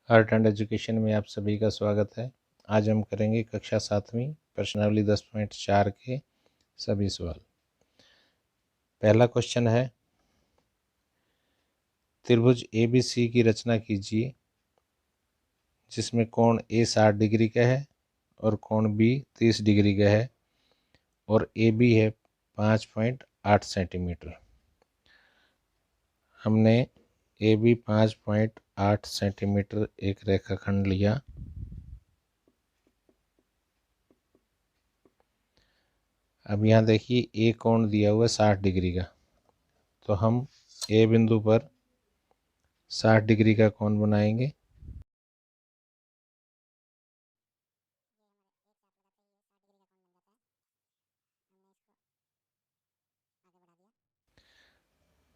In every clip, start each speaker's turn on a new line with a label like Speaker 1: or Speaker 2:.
Speaker 1: Art and education में आप सभी का स्वागत है। आज हम करेंगे कक्षा 7वीं प्रश्नावली 10.4 के सभी सवाल। पहला क्वेश्चन है, त्रिभुज ABC की रचना कीजिए जिसमें कोण A 60 डिग्री का है और कोण B 30 डिग्री का है और AB है 5.8 सेंटीमीटर। हमने AB 5.8 सेंटीमीटर एक रेखाखंड लिया। अब यहाँ देखिए ए कोण दिया हुआ है 60 डिग्री का, तो हम ए बिंदु पर 60 डिग्री का कोण बनाएंगे।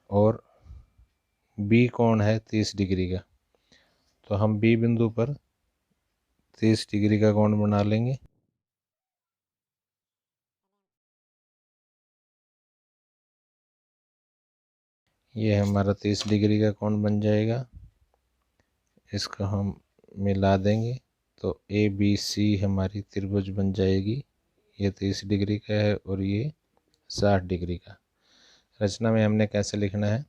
Speaker 1: और बी कोण है 30 डिग्री का, तो हम बी बिंदु पर 30 डिग्री का कोण बना लेंगे। ये हमारा 30 डिग्री का कोण बन जाएगा। इसको हम मिला देंगे तो ABC हमारी त्रिभुज बन जाएगी। ये 30 डिग्री का है और ये 60 डिग्री का। रचना में हमने कैसे लिखना है,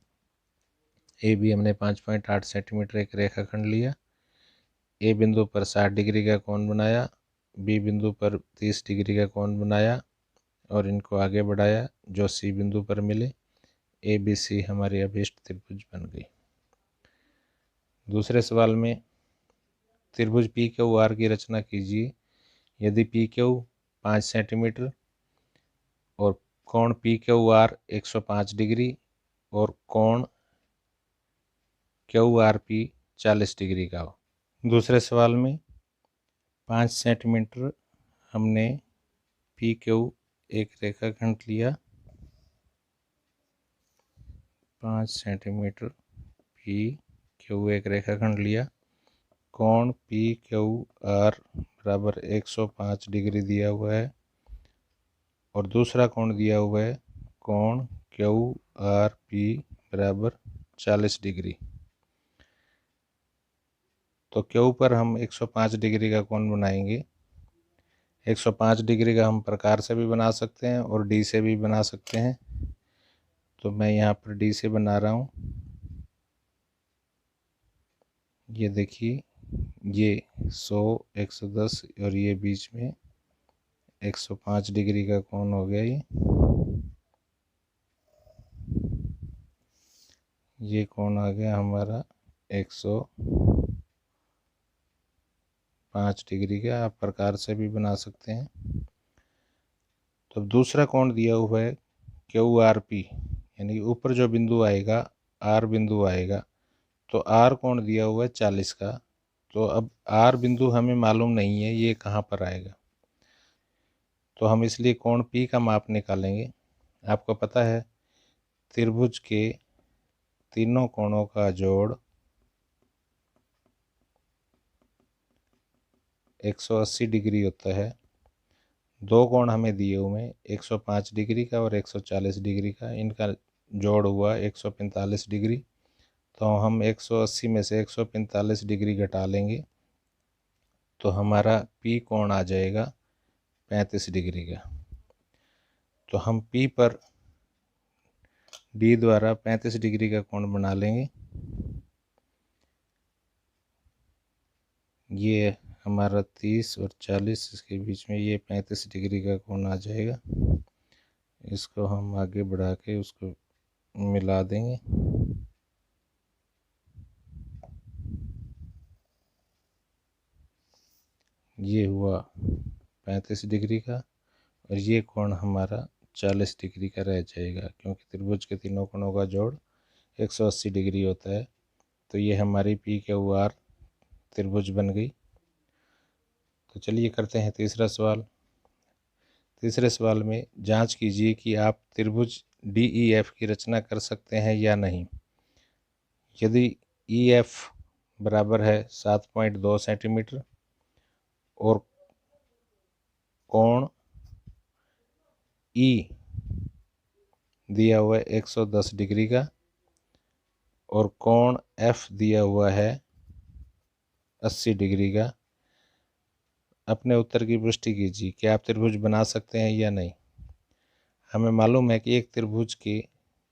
Speaker 1: AB हमने 5.8 सेंटीमीटर एक रेखाखंड लिया, ए बिंदु पर 60 डिग्री का कोण बनाया, बी बिंदु पर 30 डिग्री का कोण बनाया और इनको आगे बढ़ाया जो सी बिंदु पर मिले। ABC हमारी अभीष्ट त्रिभुज बन गई। दूसरे सवाल में, त्रिभुज PQR की रचना कीजिए यदि PQ 5 सेंटीमीटर और कोण PQR 105 डिग्री और कोण QRP 40 डिग्री का हो। दूसरे सवाल में 5 सेंटीमीटर हमने PQ एक रेखाखंड लिया, 5 सेंटीमीटर PQ एक रेखाखंड लिया, कोण PQR बराबर 105 डिग्री दिया हुआ है और दूसरा कोण दिया हुआ है कोण QRP बराबर 40 डिग्री। तो Q पर हम 105 डिग्री का कोण बनाएंगे। 105 डिग्री का हम प्रकार से भी बना सकते हैं और D से भी बना सकते हैं। तो मैं यहाँ पर D से बना रहा हूँ। ये देखिए, ये 100, 110 और ये बीच में 105 डिग्री का कोण हो गया। ये कोण आ गया हमारा 105 डिग्री का। आप प्रकार से भी बना सकते हैं। तो दूसरा कोण दिया हुआ है QRP, यानी ऊपर जो बिंदु आएगा R बिंदु आएगा, तो R कोण दिया हुआ है 40 का। तो अब R बिंदु हमें मालूम नहीं है ये कहाँ पर आएगा, तो हम इसलिए कोण P का माप निकालेंगे। आपको पता है त्रिभुज के तीनों कोणों का जोड़ 180 डिग्री होता है। दो कोण हमें दिए हुए हैं, 105 डिग्री का और 140 डिग्री का, इनका जोड़ हुआ 145 डिग्री। तो हम 180 में से 145 डिग्री घटा लेंगे तो हमारा P कोण आ जाएगा 35 डिग्री का। तो हम P पर D द्वारा 35 डिग्री का कोण बना लेंगे। ये हमारा 30 और 40, इसके बीच में ये 35 डिग्री का कोण आ जाएगा। इसको हम आगे बढ़ा के उसको मिला देंगे। ये हुआ 35 डिग्री का और ये कोण हमारा 40 डिग्री का रह जाएगा, क्योंकि त्रिभुज के तीनों कोणों का जोड़ 180 डिग्री होता है। तो ये हमारी PQR त्रिभुज बन गई। तो चलिए करते हैं तीसरा सवाल। तीसरे सवाल में जांच कीजिए कि आप त्रिभुज DEF की रचना कर सकते हैं या नहीं। यदि EF बराबर है 7.2 सेंटीमीटर और कोण E दिया हुआ है 110 डिग्री का और कोण F दिया हुआ है 80 डिग्री का अपने उत्तर की पुष्टि कीजिए कि आप त्रिभुज बना सकते हैं या नहीं। हमें मालूम है कि एक त्रिभुज के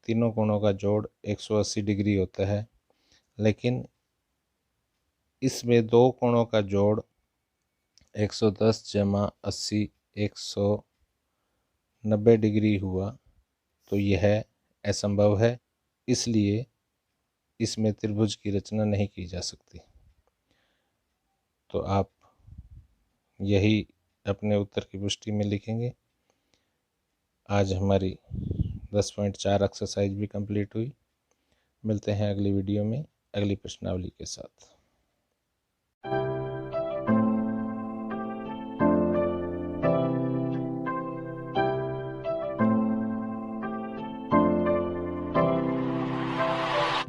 Speaker 1: तीनों कोणों का जोड़ 180 डिग्री होता है, लेकिन इसमें दो कोणों का जोड़ 110 जमा 80 190 डिग्री हुआ, तो यह असंभव है, इसलिए इसमें त्रिभुज की रचना नहीं की जा सकती। तो आप यही अपने उत्तर की पुष्टि में लिखेंगे। आज हमारी 10.4 एक्सरसाइज भी कंप्लीट हुई। मिलते हैं अगली वीडियो में अगली प्रश्नावली के साथ।